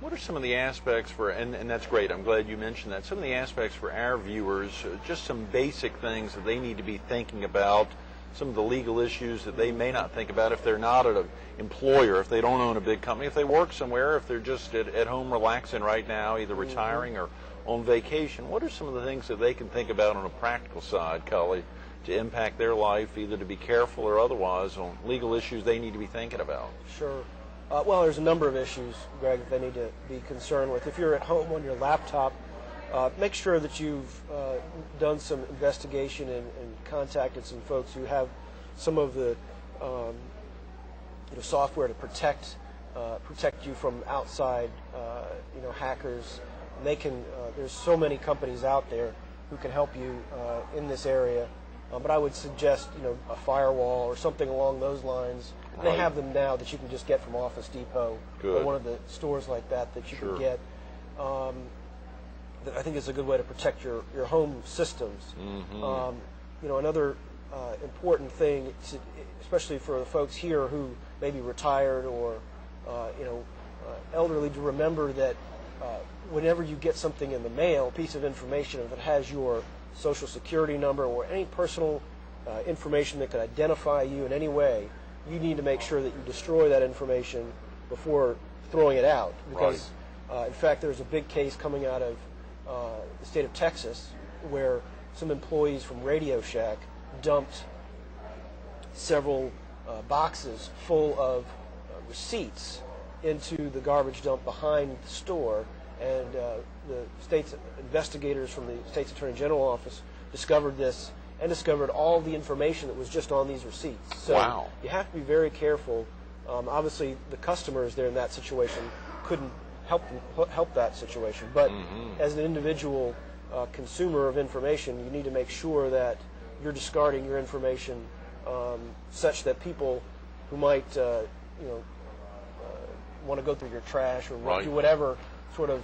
What are some of the aspects for, and that's great, I'm glad you mentioned that, some of the aspects for our viewers, just some basic things that they need to be thinking about, some of the legal issues that they may not think about if they're not an employer, if they don't own a big company, if they work somewhere, if they're just at home relaxing right now, either retiring or on vacation. What are some of the things that they can think about on a practical side, Culley, to impact their life, either to be careful or otherwise, on legal issues they need to be thinking about? Sure. Well, there's a number of issues, Greg, that they need to be concerned with. If you're at home on your laptop, make sure that you've done some investigation and contacted some folks who have some of the software to protect you from outside hackers. And they can. There's so many companies out there who can help you in this area. But I would suggest a firewall or something along those lines. Right. They have them now that you can just get from Office Depot or one of the stores like that you can get. That I think is a good way to protect your home systems. Another important thing, especially for the folks here who may be retired or elderly, to remember that whenever you get something in the mail, a piece of information, if it has your Social Security number or any personal information that could identify you in any way, you need to make sure that you destroy that information before throwing it out. Because, in fact, there's a big case coming out of the state of Texas where some employees from Radio Shack dumped several boxes full of receipts into the garbage dump behind the store, and the state's investigators from the state's Attorney General office discovered this and discovered all the information that was just on these receipts. So you have to be very careful. Obviously, the customers there in that situation couldn't help that situation, but as an individual consumer of information, you need to make sure that you're discarding your information such that people who might want to go through your trash or do whatever sort of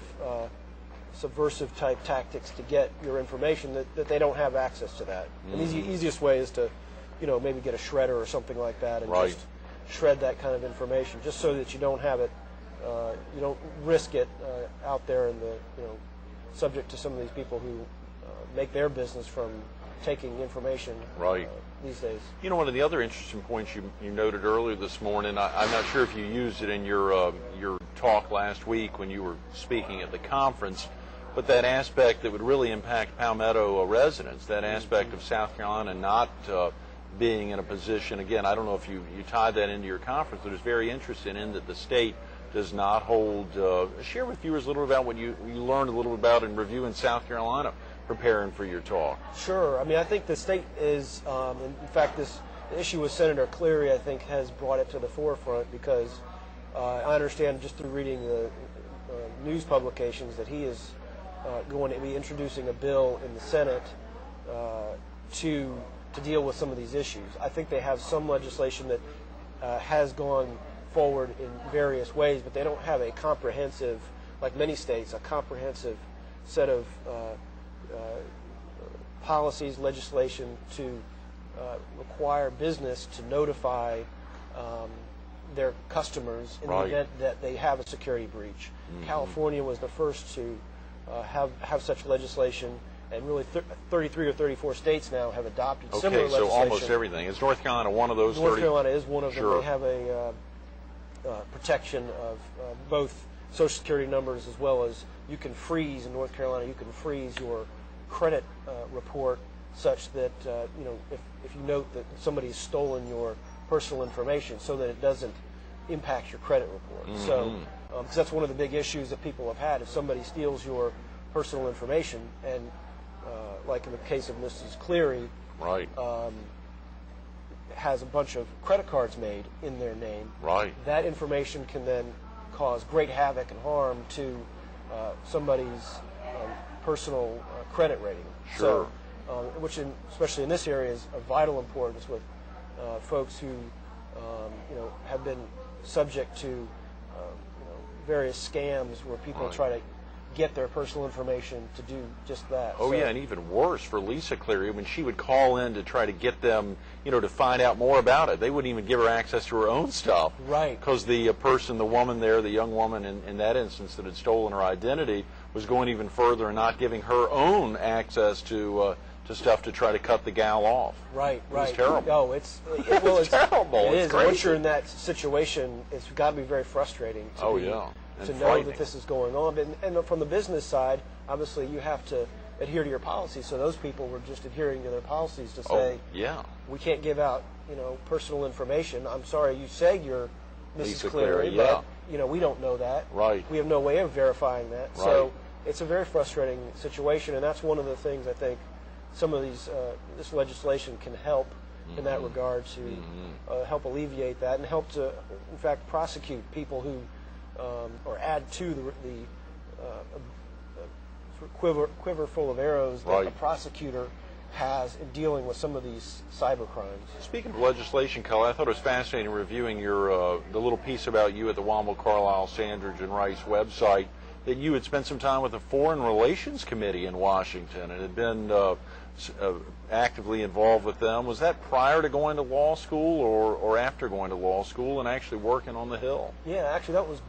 subversive type tactics to get your information, that they don't have access to that. And the easiest way is to maybe get a shredder or something like that and just shred that kind of information, just so that you don't have it, you don't risk it out there in the subject to some of these people who make their business from taking information these days. One of the other interesting points you noted earlier this morning, I'm not sure if you used it in your talk last week when you were speaking at the conference, but that aspect that would really impact Palmetto residents, that aspect of South Carolina not being in a position, again, I don't know if you tied that into your conference, but it's very interesting in that the state does not hold, share with viewers a little about what you learned a little about in review in South Carolina preparing for your talk. Sure. I mean, I think the state is, in fact, this issue with Senator Cleary, I think, has brought it to the forefront because I understand just through reading the news publications that he is going to be introducing a bill in the Senate to deal with some of these issues. I think they have some legislation that has gone forward in various ways, but they don't have a comprehensive, like many states, a comprehensive set of policies, legislation to require business to notify their customers in the event that they have a security breach. California was the first to have such legislation, and really 33 or 34 states now have adopted similar legislation. So almost everything. Is North Carolina one of those? North Carolina is one of them. They have a protection of both Social Security numbers, as well as you can freeze, in North Carolina, you can freeze your credit report such that, if you note that somebody has stolen your personal information, so that it doesn't impact your credit report. So, because that's one of the big issues that people have had. If somebody steals your personal information, and like in the case of Mrs. Cleary, has a bunch of credit cards made in their name, that information can then cause great havoc and harm to somebody's personal credit rating. So, which, especially in this area, is of vital importance with folks who have been subject to various scams where people try to get their personal information to do just that. Oh, yeah, and even worse for Lisa Cleary, when she would call in to try to get them, to find out more about it, they wouldn't even give her access to her own stuff. Right. Because the person, the woman there, the young woman in that instance that had stolen her identity, was going even further and not giving her own access to stuff to try to cut the gal off. Right, right. It was terrible. Oh, it's terrible. It it's is. crazy. Once you're in that situation, it's got to be very frustrating. To know that this is going on. And from the business side, obviously you have to adhere to your policies. So those people were just adhering to their policies to say, we can't give out, personal information. I'm sorry, you say you're Mrs. Cleary, but we don't know that. Right. We have no way of verifying that. Right. So it's a very frustrating situation, and that's one of the things I think some of this legislation can help in that regard to help alleviate that and help to, in fact, prosecute people who, or add to the quiver full of arrows that a prosecutor has in dealing with some of these cyber crimes. Speaking of legislation, Culley, I thought it was fascinating reviewing your the little piece about you at the Womble, Carlyle, Sandridge, and Rice website, that you had spent some time with the Foreign Relations Committee in Washington and had been actively involved with them. Was that prior to going to law school or after going to law school and actually working on the Hill? Yeah, actually that was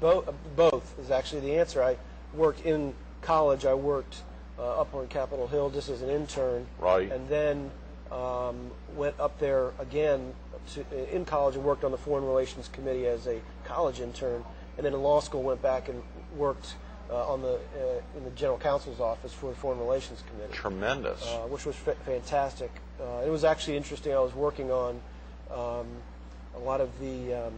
both is actually the answer. I worked in college. I worked up on Capitol Hill just as an intern. Right. And then went up there again in college and worked on the Foreign Relations Committee as a college intern. And then in law school went back and worked in the General Counsel's office for the Foreign Relations Committee. Tremendous. Which was fantastic. It was actually interesting. I was working on a lot of the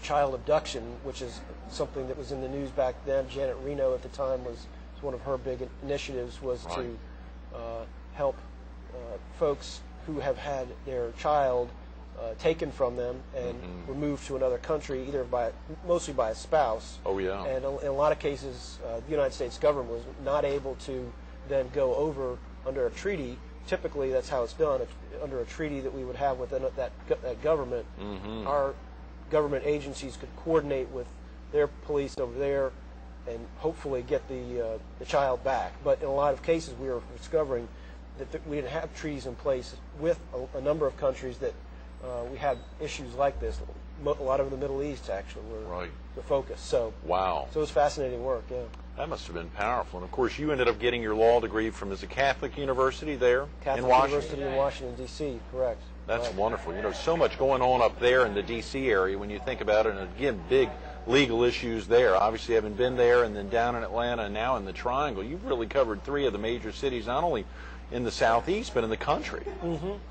child abduction, which is something that was in the news back then. Janet Reno at the time was one of her big initiatives was to help folks who have had their child taken from them and removed to another country, either mostly by a spouse. Oh, yeah. And in a lot of cases, the United States government was not able to then go over under a treaty. Typically, that's how it's done. Under a treaty that we would have with that government, our government agencies could coordinate with their police over there and hopefully get the child back. But in a lot of cases, we were discovering that we didn't have treaties in place with a number of countries that we had issues like this. A lot of the Middle East actually were the focus. So wow. So it was fascinating work. Yeah. That must have been powerful. And of course, you ended up getting your law degree from a Catholic university there Catholic in Washington. University in Washington D.C. Correct. That's wonderful. So much going on up there in the D.C. area when you think about it, and again, big legal issues there. Obviously, having been there and then down in Atlanta and now in the Triangle, you've really covered 3 of the major cities, not only in the Southeast, but in the country.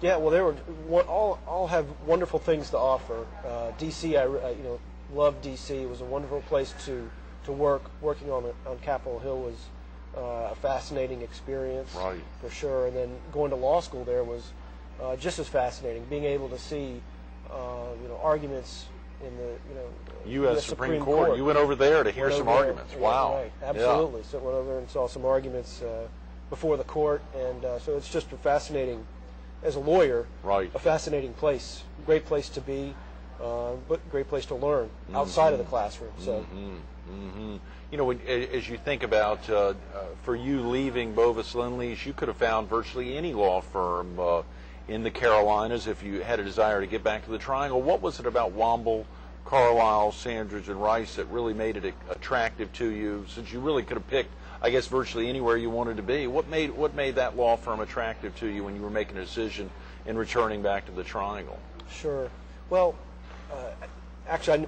Yeah, well, they were all have wonderful things to offer. D.C., I love D.C. It was a wonderful place to work. Working on Capitol Hill was a fascinating experience, for sure. And then going to law school there was just as fascinating. Being able to see arguments in the U.S. Supreme Court. You went over there to hear some arguments. Wow. Right. Absolutely. Yeah. So I went over and saw some arguments before the court, and so it's just a fascinating, as a lawyer, a fascinating place. Great place to be, but great place to learn outside of the classroom. So. As you think about, for you leaving Bovis Lindley's, you could have found virtually any law firm in the Carolinas if you had a desire to get back to the Triangle. What was it about Womble, Carlyle, Sandridge, and Rice that really made it attractive to you, since you really could have picked, I guess, virtually anywhere you wanted to be? What made that law firm attractive to you when you were making a decision in returning back to the Triangle? Sure. Well, actually,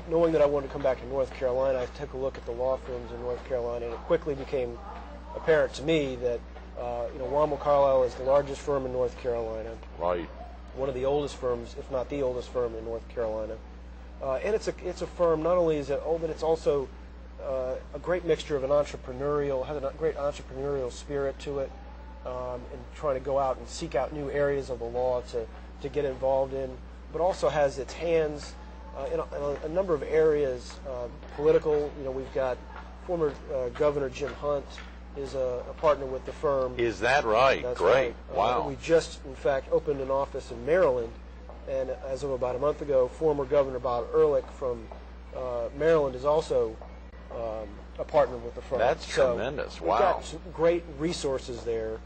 knowing that I wanted to come back to North Carolina, I took a look at the law firms in North Carolina, and it quickly became apparent to me that Womble Carlyle is the largest firm in North Carolina. Right. One of the oldest firms, if not the oldest firm in North Carolina. And it's a firm, not only is it old, but it's also a great mixture of has a great entrepreneurial spirit to it, and trying to go out and seek out new areas of the law to get involved in, but also has its hands in a number of areas, political. We've got former Governor Jim Hunt is a partner with the firm. Is that right? That's great. Right. Wow. We just, in fact, opened an office in Maryland, and as of about a month ago, former Governor Bob Ehrlich from Maryland is also a partner with the firm. That's tremendous. We've Wow. got some great resources there,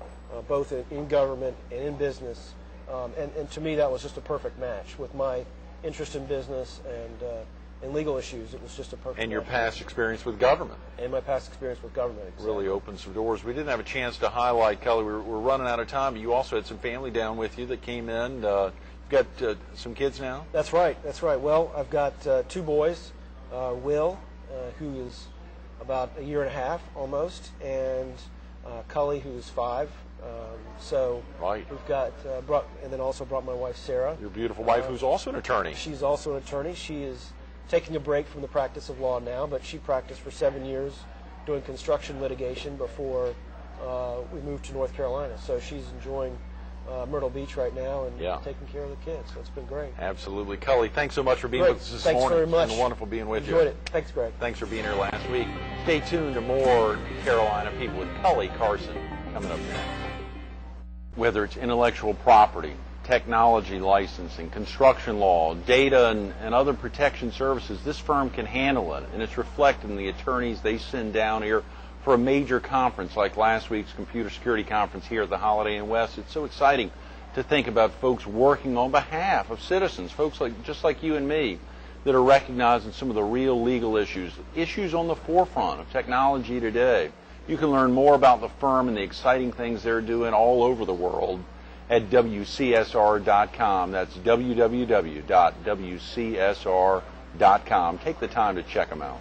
both in government and in business. And to me, that was just a perfect match with my interest in business and legal issues. It was just a perfect And your match. past experience with government. And my past experience with government. Exactly. Really opened some doors. We didn't have a chance to highlight, Culley, we're running out of time, but you also had some family down with you that came in. You've got some kids now? That's right. That's right. Well, I've got 2 boys, Will, who is about a year and a half almost, and Culley, who's 5. So Right. we've got and then also brought my wife Sarah. Your beautiful wife, who's also an attorney. She's also an attorney. She is taking a break from the practice of law now, but she practiced for 7 years doing construction litigation before we moved to North Carolina. So she's enjoying Myrtle Beach right now and taking care of the kids. So it's been great. Absolutely. Culley, thanks so much for being Great. with us this Thanks morning. very much. It's been wonderful being with Enjoyed you. it. Thanks, Greg. Thanks for being here last week. Stay tuned to more Carolina People with Culley Carson coming up next. Whether it's intellectual property, technology licensing, construction law, data, and other protection services, this firm can handle it, and it's reflected in the attorneys they send down here for a major conference like last week's Computer Security Conference here at the Holiday Inn West. It's so exciting to think about folks working on behalf of citizens, folks just like you and me, that are recognizing some of the real legal issues on the forefront of technology today. You can learn more about the firm and the exciting things they're doing all over the world at WCSR.com. That's www.wcsr.com. Take the time to check them out.